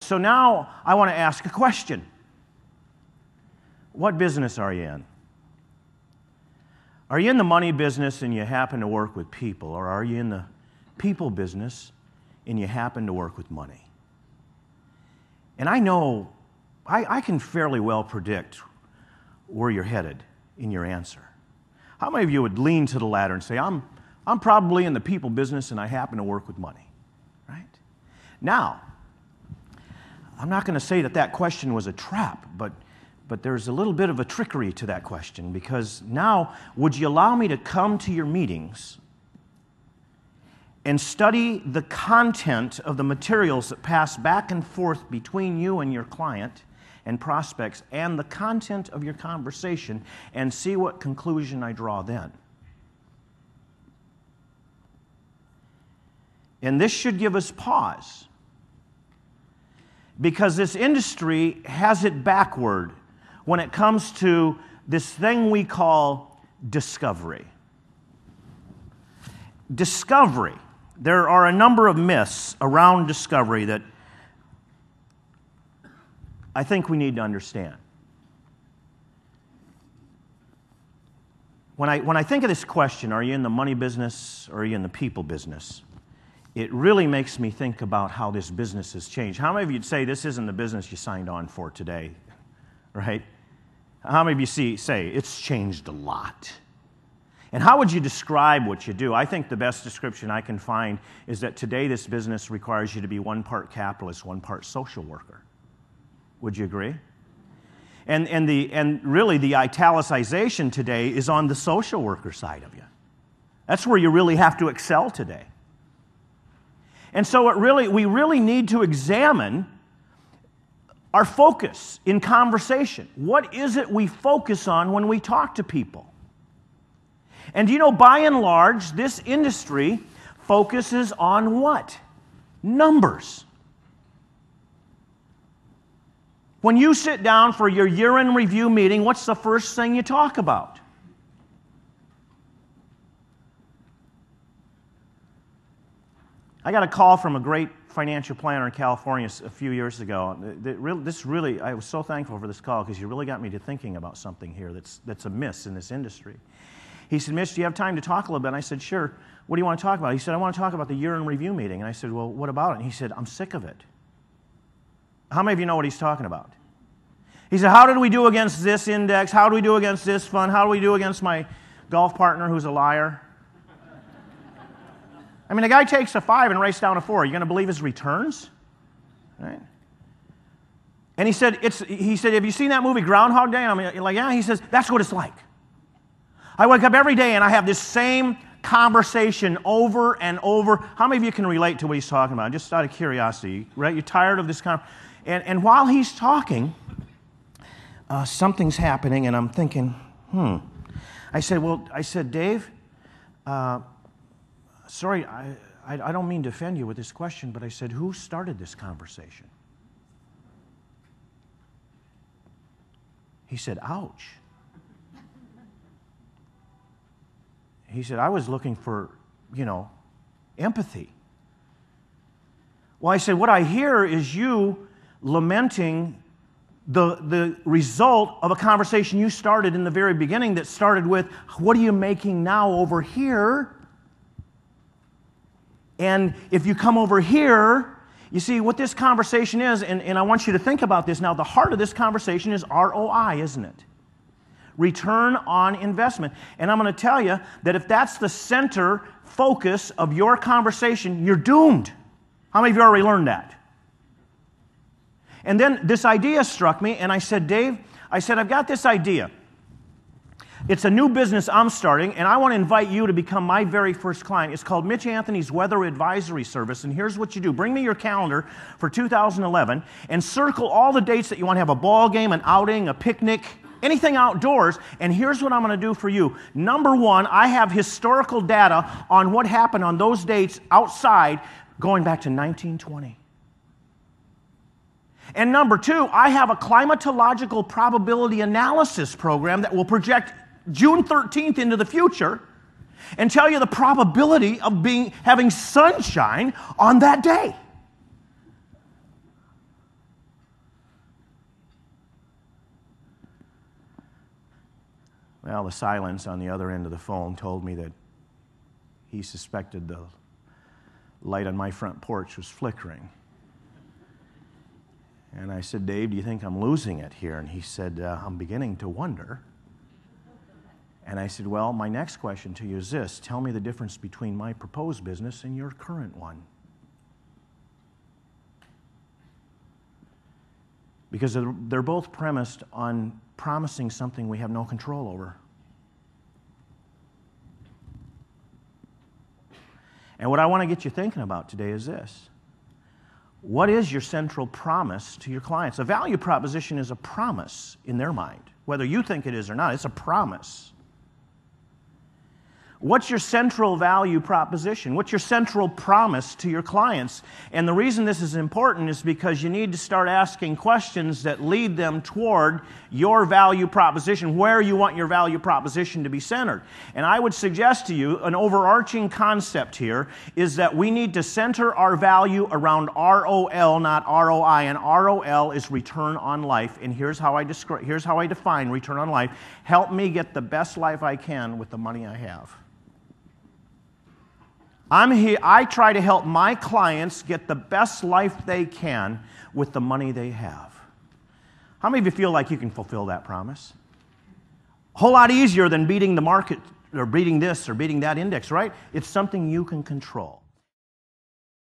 So now I want to ask a question. What business are you in? Are you in the money business and you happen to work with people, or are you in the people business and you happen to work with money? And I know, I can fairly well predict where you're headed in your answer. How many of you would lean to the latter and say, I'm probably in the people business and I happen to work with money, right? Now, I'm not going to say that that question was a trap, but there's a little bit of a trickery to that question, because now, would you allow me to come to your meetings and study the content of the materials that pass back and forth between you and your client and prospects, and the content of your conversation, and see what conclusion I draw then? And this should give us pause, because this industry has it backward when it comes to this thing we call discovery. Discovery. There are a number of myths around discovery that I think we need to understand. When I think of this question, are you in the money business or are you in the people business? It really makes me think about how this business has changed. How many of you would say this isn't the business you signed on for today, right? How many of you say it's changed a lot? And how would you describe what you do? I think the best description I can find is that today this business requires you to be one part capitalist, one part social worker. Would you agree? And really the italicization today is on the social worker side of you. That's where you really have to excel today. And so we really need to examine our focus in conversation. What is it we focus on when we talk to people? And you know, by and large, this industry focuses on what? Numbers. When you sit down for your year-end review meeting, what's the first thing you talk about? I got a call from a great financial planner in California a few years ago. I was so thankful for this call, because you really got me to thinking about something here that's a miss in this industry. He said, Mitch, do you have time to talk a little bit? And I said, sure. What do you want to talk about? He said, I want to talk about the year-end review meeting. And I said, well, what about it? And he said, I'm sick of it. How many of you know what he's talking about? He said, how did we do against this index? How do we do against this fund? How do we do against my golf partner who's a liar? I mean, the guy takes a 5 and writes down a 4. Are you going to believe his returns? Right? And he said, have you seen that movie Groundhog Day? And I'm like, yeah. He says, that's what it's like. I wake up every day and I have this same conversation over and over. How many of you can relate to what he's talking about? Just out of curiosity, right? You're tired of this and while he's talking, something's happening, and I'm thinking, I said, Dave, sorry, I don't mean to offend you with this question, but I said, who started this conversation? He said, ouch. He said, I was looking for, empathy. Well, I said, what I hear is you lamenting the result of a conversation you started in the very beginning that started with, what are you making now over here? And if you come over here, you see what this conversation is, and I want you to think about this now. The heart of this conversation is ROI, isn't it? Return on investment. And I'm going to tell you that if that's the center focus of your conversation, you're doomed. How many of you already learned that? And then this idea struck me, and I said, Dave, I've got this idea. It's a new business I'm starting, and I want to invite you to become my very first client. It's called Mitch Anthony's Weather Advisory Service, and here's what you do. Bring me your calendar for 2011 and circle all the dates that you want to have a ball game, an outing, a picnic, anything outdoors, and here's what I'm going to do for you. Number one, I have historical data on what happened on those dates outside going back to 1920. And number two, I have a climatological probability analysis program that will project June 13th into the future and tell you the probability of having sunshine on that day. Well, the silence on the other end of the phone told me that he suspected the light on my front porch was flickering. And I said, Dave, do you think I'm losing it here? And he said, I'm beginning to wonder. And I said, well, my next question to you is this. Tell me the difference between my proposed business and your current one. Because they're both premised on promising something we have no control over. And what I want to get you thinking about today is this. What is your central promise to your clients? A value proposition is a promise in their mind. Whether you think it is or not, it's a promise. What's your central value proposition? What's your central promise to your clients? And the reason this is important is because you need to start asking questions that lead them toward your value proposition, where you want your value proposition to be centered. And I would suggest to you an overarching concept here is that we need to center our value around ROL, not ROI. And ROL is return on life. And here's how I define return on life. Help me get the best life I can with the money I have. I try to help my clients get the best life they can with the money they have. How many of you feel like you can fulfill that promise? A whole lot easier than beating the market or beating this or beating that index, right? It's something you can control.